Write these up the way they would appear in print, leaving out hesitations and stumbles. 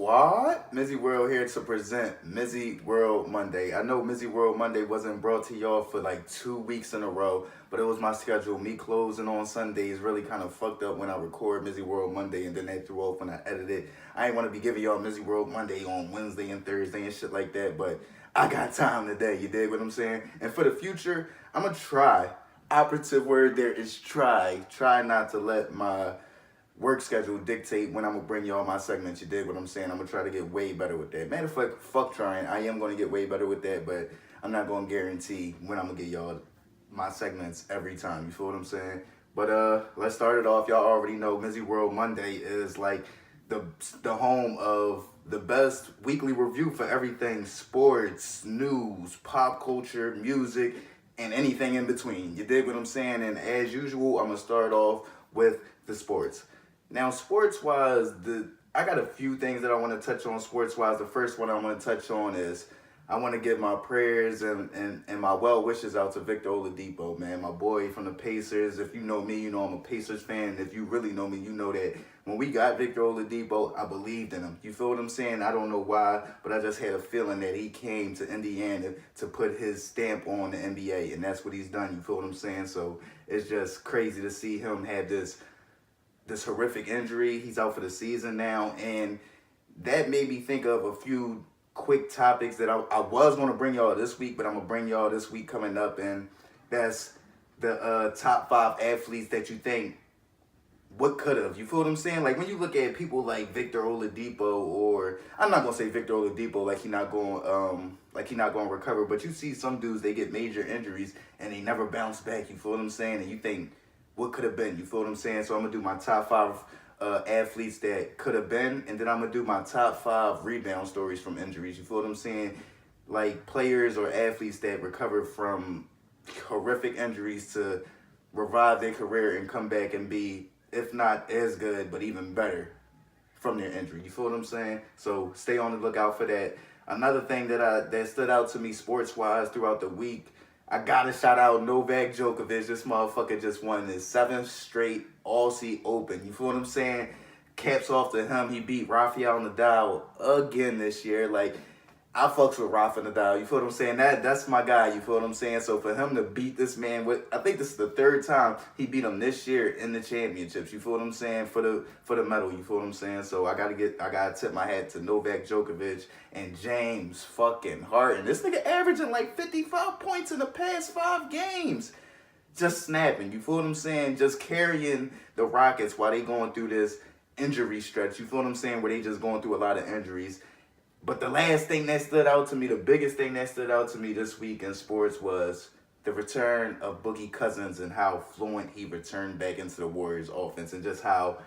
squad? MizzyWorld here to present MizzyWorld Monday. I know MizzyWorld Monday wasn't brought to y'all for like 2 weeks in a row, but it was my schedule. Me closing on Sundays really kind of fucked up when I record MizzyWorld Monday and then they threw off when I edit it. I ain't want to be giving y'all MizzyWorld Monday on Wednesday and Thursday and shit like that, but I got time today, you dig what I'm saying? And for the future, I'm going to try. Operative word there is try. Try not to let my work schedule dictate when I'm gonna bring y'all my segments. You dig what I'm saying? I'm gonna try to get way better with that. Matter of fact, fuck trying. I am gonna get way better with that, but I'm not gonna guarantee when I'm gonna get y'all my segments every time. You feel what I'm saying? But let's start it off. Y'all already know MizzyWorld Monday is like the home of the best weekly review for everything sports, news, pop culture, music, and anything in between. You dig what I'm saying? And as usual, I'm gonna start off with the sports. Now, sports-wise, I got a few things that I want to touch on sports-wise. The first one I want to touch on is I want to give my prayers and my well wishes out to Victor Oladipo, man, my boy from the Pacers. If you know me, you know I'm a Pacers fan. And if you really know me, you know that when we got Victor Oladipo, I believed in him. You feel what I'm saying? I don't know why, but I just had a feeling that he came to Indiana to put his stamp on the NBA, and that's what he's done. You feel what I'm saying? So it's just crazy to see him have this horrific injury. He's out for the season now, and that made me think of a few quick topics that I was going to bring y'all this week, but I'm going to bring y'all this week coming up, and that's the top 5 athletes that you think what could have. You feel what I'm saying? Like when you look at people like Victor Oladipo, or I'm not gonna say Victor Oladipo like he not going to recover, but you see some dudes, they get major injuries and they never bounce back. You feel what I'm saying? And you think, what could have been? You feel what I'm saying? So I'm gonna do my top 5 athletes that could have been, and then I'm gonna do my top 5 rebound stories from injuries. You feel what I'm saying? Like players or athletes that recovered from horrific injuries to revive their career and come back and be, if not as good, but even better from their injury. You feel what I'm saying? So stay on the lookout for that. Another thing that stood out to me sports-wise throughout the week, I gotta shout out Novak Djokovic. This motherfucker just won his 7th straight Aussie Open. You feel what I'm saying? Caps off to him. He beat Rafael Nadal again this year. Like, I fucks with Rafa Nadal. You feel what I'm saying? That's my guy. You feel what I'm saying? So for him to beat this man I think this is the 3rd time he beat him this year in the championships. You feel what I'm saying? For the medal. You feel what I'm saying? So I gotta tip my hat to Novak Djokovic and James fucking Harden. This nigga averaging like 55 points in the past 5 games. Just snapping. You feel what I'm saying? Just carrying the Rockets while they going through this injury stretch. You feel what I'm saying? Where they just going through a lot of injuries. But the last thing that stood out to me, the biggest thing that stood out to me this week in sports was the return of Boogie Cousins and how fluent he returned back into the Warriors offense, and just how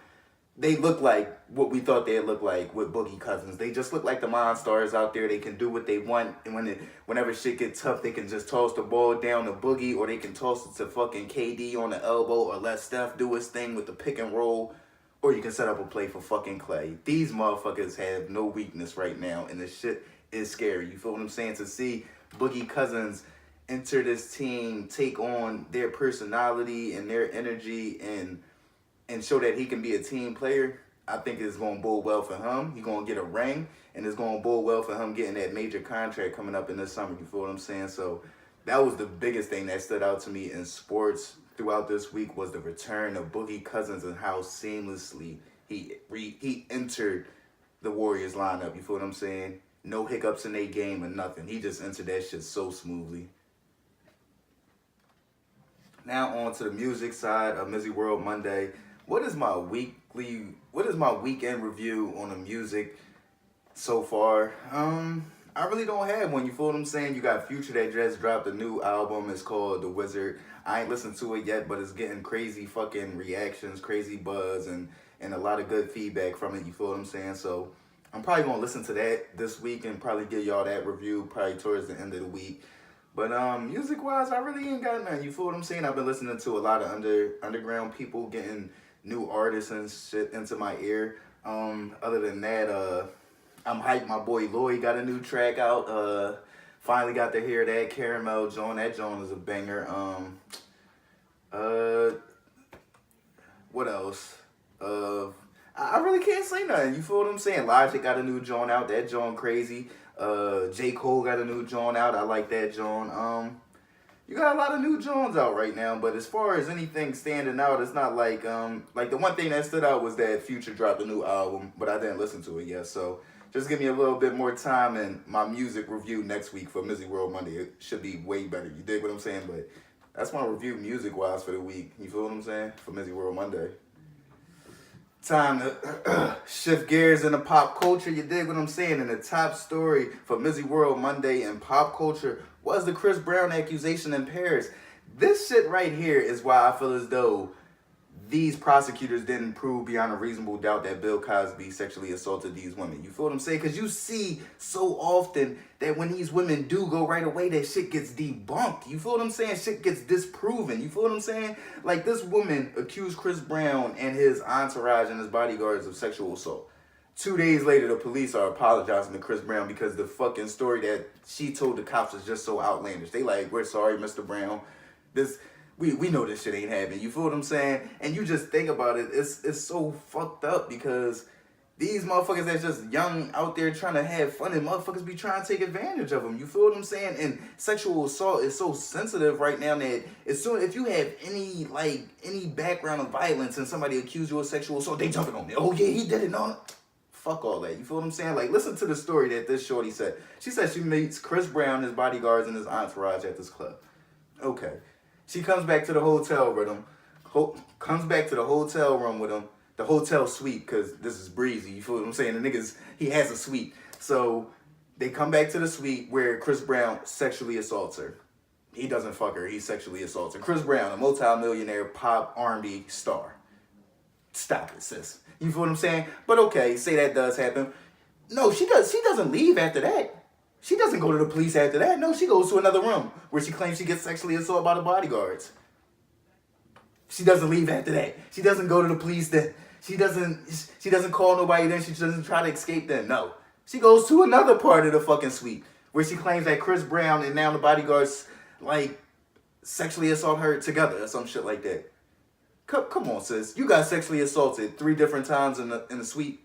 they look like what we thought they'd look like with Boogie Cousins. They just look like the monsters out there. They can do what they want, and whenever shit gets tough, they can just toss the ball down to Boogie, or they can toss it to fucking KD on the elbow, or let Steph do his thing with the pick and roll. Or you can set up a play for fucking Clay. These motherfuckers have no weakness right now, and this shit is scary. You feel what I'm saying? To see Boogie Cousins enter this team, take on their personality and their energy, and show that he can be a team player, I think it's going to bode well for him. He's going to get a ring, and it's going to bode well for him getting that major contract coming up in the summer. You feel what I'm saying? So that was the biggest thing that stood out to me in sports throughout this week, was the return of Boogie Cousins and how seamlessly he entered the Warriors lineup. You feel what I'm saying? No hiccups in their game or nothing. He just entered that shit so smoothly. Now on to the music side of MizzyWorld Monday. What is my weekend review on the music so far? I really don't have one. You feel what I'm saying? You got Future that just dropped a new album. It's called The Wizard. I ain't listened to it yet, but it's getting crazy fucking reactions, crazy buzz, and a lot of good feedback from it. You feel what I'm saying? So I'm probably going to listen to that this week and probably give y'all that review probably towards the end of the week. But music-wise, I really ain't got nothing. You feel what I'm saying? I've been listening to a lot of underground people, getting new artists and shit into my ear. Other than that, I'm hyped. My boy Lloyd got a new track out. Finally got to hear that Caramel Joan. That Joan is a banger. What else? I really can't say nothing. You feel what I'm saying? Logic got a new joint out. That joint crazy. J. Cole got a new joint out. I like that joint. You got a lot of new joints out right now, but as far as anything standing out, it's not like the one thing that stood out was that Future dropped a new album, but I didn't listen to it yet. So just give me a little bit more time, and my music review next week for MizzyWorld Monday, it should be way better. You dig what I'm saying? But that's my review music wise for the week. You feel what I'm saying? For MizzyWorld Monday. Time to shift gears into pop culture. You dig what I'm saying? And the top story for MizzyWorld Monday in pop culture was the Chris Brown accusation in Paris. This shit right here is why I feel as though these prosecutors didn't prove beyond a reasonable doubt that Bill Cosby sexually assaulted these women. You feel what I'm saying? Because you see so often that when these women do go right away, that shit gets debunked. You feel what I'm saying? Shit gets disproven. You feel what I'm saying? Like, this woman accused Chris Brown and his entourage and his bodyguards of sexual assault. 2 days later, the police are apologizing to Chris Brown because the fucking story that she told the cops was just so outlandish. They like, we're sorry, Mr. Brown. We know this shit ain't happening. You feel what I'm saying? And you just think about it, it's so fucked up because these motherfuckers that's just young out there trying to have fun, and motherfuckers be trying to take advantage of them. You feel what I'm saying? And sexual assault is so sensitive right now that as soon if you have any background of violence and somebody accuse you of sexual assault, they jumping on it. Oh yeah, he did it. No. Fuck all that. You feel what I'm saying? Like, listen to the story that this shorty said. She said she meets Chris Brown, his bodyguards, and his entourage at this club. Okay. She comes back to the hotel with him. Comes back to the hotel room with him. The hotel suite, because this is breezy. You feel what I'm saying? The niggas, he has a suite. So they come back to the suite where Chris Brown sexually assaults her. He doesn't fuck her. He sexually assaults her. Chris Brown, a multi-millionaire pop R&B star. Stop it, sis. You feel what I'm saying? But okay, say that does happen. No, she doesn't leave after that. She doesn't go to the police after that. No, she goes to another room where she claims she gets sexually assaulted by the bodyguards. She doesn't leave after that. She doesn't go to the police then. She doesn't call nobody then. She doesn't try to escape then. No. She goes to another part of the fucking suite where she claims that Chris Brown and now the bodyguards like sexually assault her together or some shit like that. Come on, sis. You got sexually assaulted 3 different times in the suite.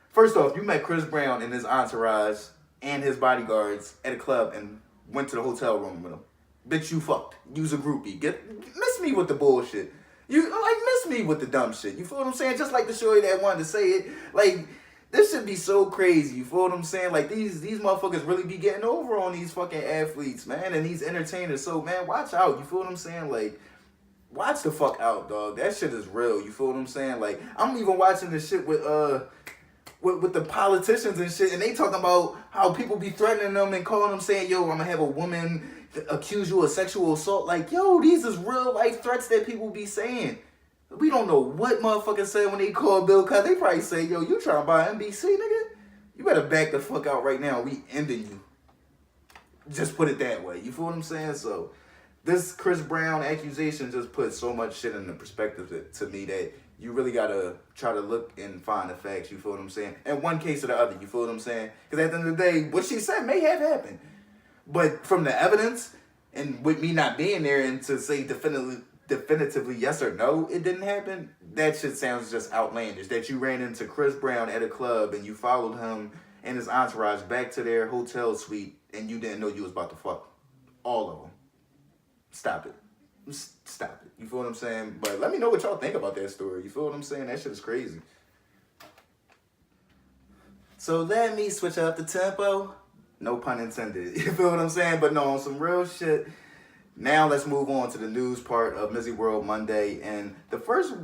First off, you met Chris Brown and his entourage and his bodyguards at a club and went to the hotel room with him. Bitch, you fucked. You's a groupie. Miss me with the bullshit. You miss me with the dumb shit. You feel what I'm saying? Just like the shorty that wanted to say it. Like, this should be so crazy. You feel what I'm saying? Like, these motherfuckers really be getting over on these fucking athletes, man, and these entertainers. So, man, watch out. You feel what I'm saying? Like, watch the fuck out, dog. That shit is real. You feel what I'm saying? Like, I'm even watching this shit with the politicians and shit, and they talking about how people be threatening them and calling them saying, yo, I'm gonna have a woman accuse you of sexual assault. Like, yo, these is real life threats that people be saying. We don't know what motherfuckers said when they called Bill Cosby. They probably say, yo, you trying to buy NBC, nigga? You better back the fuck out right now. We ending you. Just put it that way. You feel what I'm saying? So this Chris Brown accusation just put so much shit in the perspective to me that you really gotta try to look and find the facts. You feel what I'm saying? And one case or the other. You feel what I'm saying? Because at the end of the day, what she said may have happened. But from the evidence, and with me not being there and to say definitively yes or no, it didn't happen, that shit sounds just outlandish. That you ran into Chris Brown at a club and you followed him and his entourage back to their hotel suite and you didn't know you was about to fuck all of them. Stop it. Stop it. You feel what I'm saying? But let me know what y'all think about that story. You feel what I'm saying? That shit is crazy. So let me switch up the tempo. No pun intended. You feel what I'm saying? But no, on some real shit. Now let's move on to the news part of MizzyWorld Monday. And the first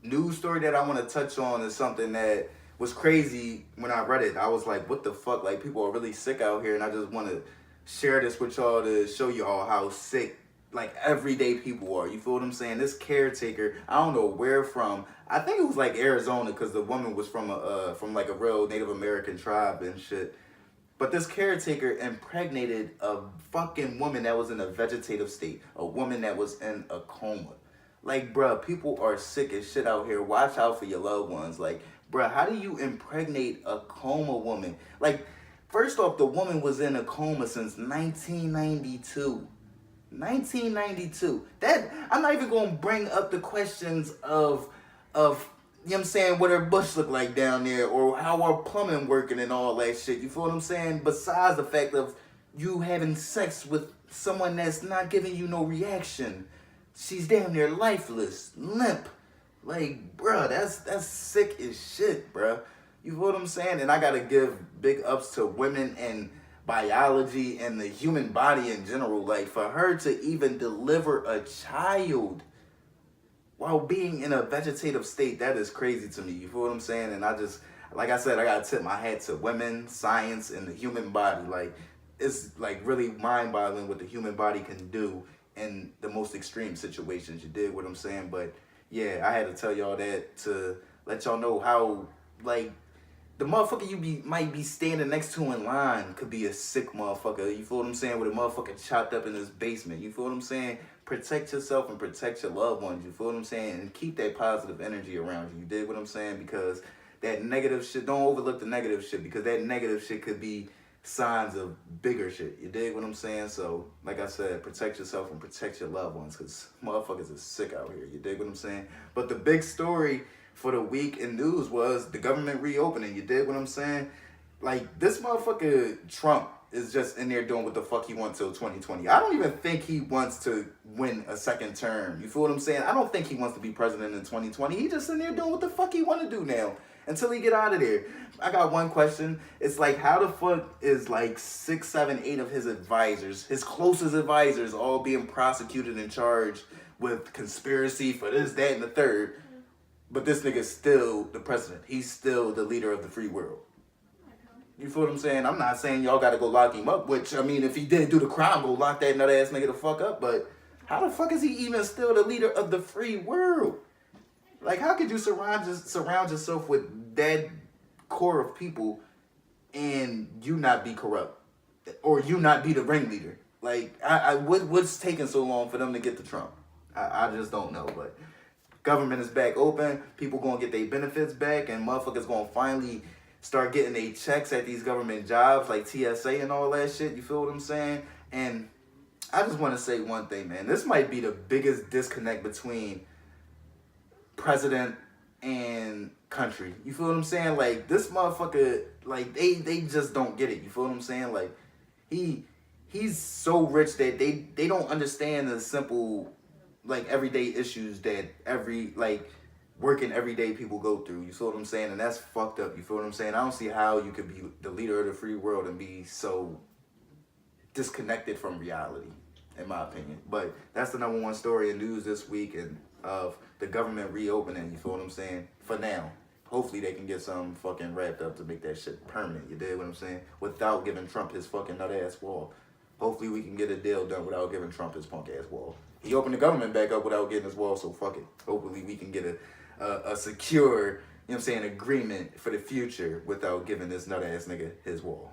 news story that I want to touch on is something that was crazy when I read it. I was like, what the fuck? Like, people are really sick out here. And I just want to share this with y'all to show you all how sick, like, everyday people are. You feel what I'm saying? This caretaker, I don't know where from. I think it was like Arizona because the woman was from like a real Native American tribe and shit. But this caretaker impregnated a fucking woman that was in a vegetative state. A woman that was in a coma. Like, bruh, people are sick as shit out here. Watch out for your loved ones. Like, bruh, how do you impregnate a coma woman? Like, first off, the woman was in a coma since 1992. 1992. That, I'm not even going to bring up the questions of you know what I'm saying, what her bush look like down there, or how her plumbing working and all that shit. You feel what I'm saying? Besides the fact of you having sex with someone that's not giving you no reaction. She's damn near lifeless, limp. Like, bruh, that's sick as shit, bruh. You feel what I'm saying? And I gotta give big ups to women and biology and the human body in general. Like, for her to even deliver a child while being in a vegetative state, that is crazy to me. You feel what I'm saying? And I just, like I said, I gotta tip my hat to women, science, and the human body. Like, it's like really mind-boggling what the human body can do in the most extreme situations. You dig what I'm saying? But yeah, I had to tell y'all that to let y'all know how, like, the motherfucker might be standing next to in line could be a sick motherfucker. You feel what I'm saying? With a motherfucker chopped up in his basement. You feel what I'm saying? Protect yourself and protect your loved ones. You feel what I'm saying? And keep that positive energy around you. You dig what I'm saying? Because that negative shit, don't overlook the negative shit, because that negative shit could be signs of bigger shit. You dig what I'm saying? So, like I said, protect yourself and protect your loved ones, because motherfuckers are sick out here. You dig what I'm saying? But the big story for the week in news was the government reopening. You dig what I'm saying? Like, this motherfucker Trump is just in there doing what the fuck he wants till 2020. I don't even think he wants to win a second term. You feel what I'm saying? I don't think he wants to be president in 2020. He just in there doing what the fuck he want to do now until he get out of there. I got one question. It's like, how the fuck is like 6, 7, 8 of his advisors, his closest advisors, all being prosecuted and charged with conspiracy for this, that, and the third, but this nigga's still the president. He's still the leader of the free world. You feel what I'm saying? I'm not saying y'all gotta go lock him up, which, I mean, if he didn't do the crime, go lock that nut ass nigga the fuck up, but how the fuck is he even still the leader of the free world? Like, how could you surround yourself with that core of people and you not be corrupt? Or you not be the ringleader? Like, what's taking so long for them to get to Trump? I just don't know, but government is back open. People gonna get their benefits back, and motherfuckers gonna finally start getting their checks at these government jobs like TSA and all that shit. You feel what I'm saying? And I just want to say one thing, man. This might be the biggest disconnect between president and country. You feel what I'm saying? Like, this motherfucker, like, they just don't get it. You feel what I'm saying? Like, he's so rich that they don't understand the simple, like, everyday issues that working everyday people go through. You feel what I'm saying? And that's fucked up. You feel what I'm saying? I don't see how you could be the leader of the free world and be so disconnected from reality, in my opinion. But that's the number one story in news this week, and of the government reopening. You feel what I'm saying? For now. Hopefully they can get something fucking wrapped up to make that shit permanent. You dig what I'm saying? Without giving Trump his fucking nut ass wall. Hopefully we can get a deal done without giving Trump his punk ass wall. He opened the government back up without getting his wall, so fuck it. Hopefully we can get a secure, you know what I'm saying, agreement for the future without giving this nut ass nigga his wall.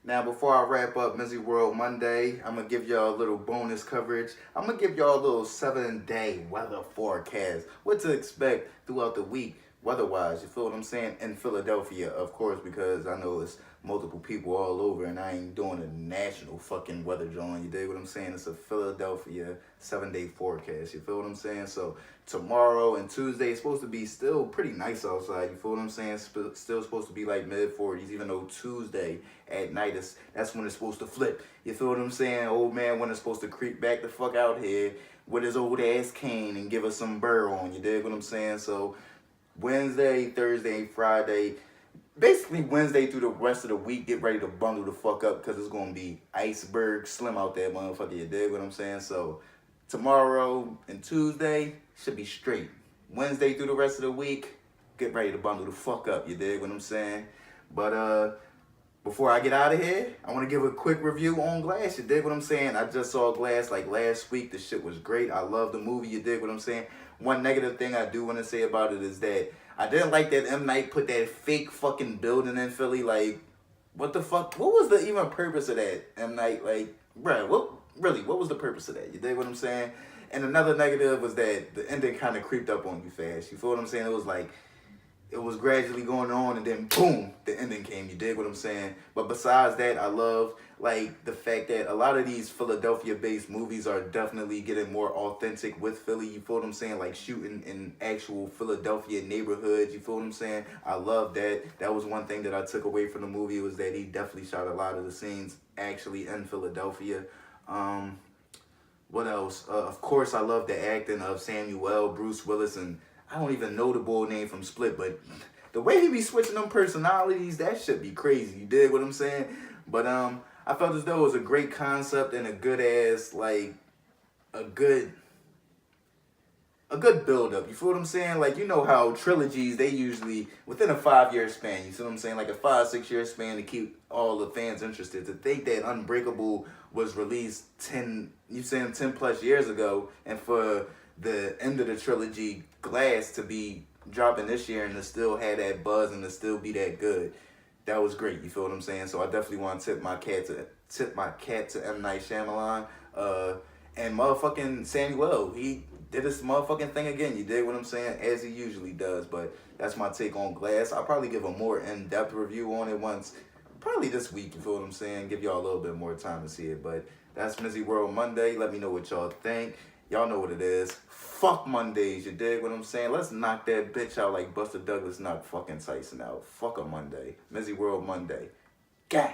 Now, before I wrap up MizzyWorld Monday, I'm going to give y'all a little bonus coverage. I'm going to give y'all a little 7-day weather forecast. What to expect throughout the week weather-wise, you feel what I'm saying? In Philadelphia, of course, because I know it's multiple people all over, and I ain't doing a national fucking weather drawing. You dig what I'm saying? It's a Philadelphia 7-day forecast. You feel what I'm saying? So tomorrow and Tuesday it's supposed to be still pretty nice outside. You feel what I'm saying? Still supposed to be like mid-40s, even though Tuesday at night that's when it's supposed to flip. You feel what I'm saying? Old man when it's supposed to creep back the fuck out here with his old ass cane and give us some burr on. You dig what I'm saying? So Wednesday, Thursday, Friday, basically Wednesday through the rest of the week, get ready to bundle the fuck up, because it's going to be iceberg slim out there, motherfucker. You dig what I'm saying? So tomorrow and Tuesday should be straight. Wednesday through the rest of the week, get ready to bundle the fuck up. You dig what I'm saying? But before I get out of here, I want to give a quick review on Glass. You dig what I'm saying? I just saw Glass like last week. The shit was great. I love the movie. You dig what I'm saying? One negative thing I do want to say about it is that I didn't like that M. Night put that fake fucking building in Philly. Like, what the fuck? What was the even purpose of that, M. Night? Like, bruh, what was the purpose of that? You dig what I'm saying? And another negative was that the ending kind of creeped up on you fast. You feel what I'm saying? It was like, it was gradually going on, and then boom, the ending came. You dig what I'm saying? But besides that, I love like the fact that a lot of these Philadelphia-based movies are definitely getting more authentic with Philly. You feel what I'm saying? Like shooting in actual Philadelphia neighborhoods. You feel what I'm saying? I love that. That was one thing that I took away from the movie, was that he definitely shot a lot of the scenes actually in Philadelphia. Um, what else? Of course, I love the acting of Samuel, Bruce Willis, and I don't even know the boy name from Split, but the way he be switching them personalities, that shit be crazy. You dig what I'm saying? But I felt as though it was a great concept and a good ass, like, a good build up. You feel what I'm saying? Like, you know how trilogies, they usually within a 5 year span. You see what I'm saying? Like a 5-6 year span to keep all the fans interested. To think that Unbreakable was released 10 plus years ago, and for the end of the trilogy Glass to be dropping this year and to still have that buzz and to still be that good. That was great. You feel what I'm saying? So I definitely want to tip my cat to M. Night Shyamalan. And motherfucking Samuel, he did this motherfucking thing again. You dig what I'm saying? As he usually does. But that's my take on Glass. I'll probably give a more in-depth review on it once, probably this week. You feel what I'm saying? Give y'all a little bit more time to see it. But that's MizzyWorld Monday. Let me know what y'all think. Y'all know what it is. Fuck Mondays. You dig what I'm saying? Let's knock that bitch out like Buster Douglas knocked fucking Tyson out. Fuck a Monday. MizzyWorld Monday. Gang.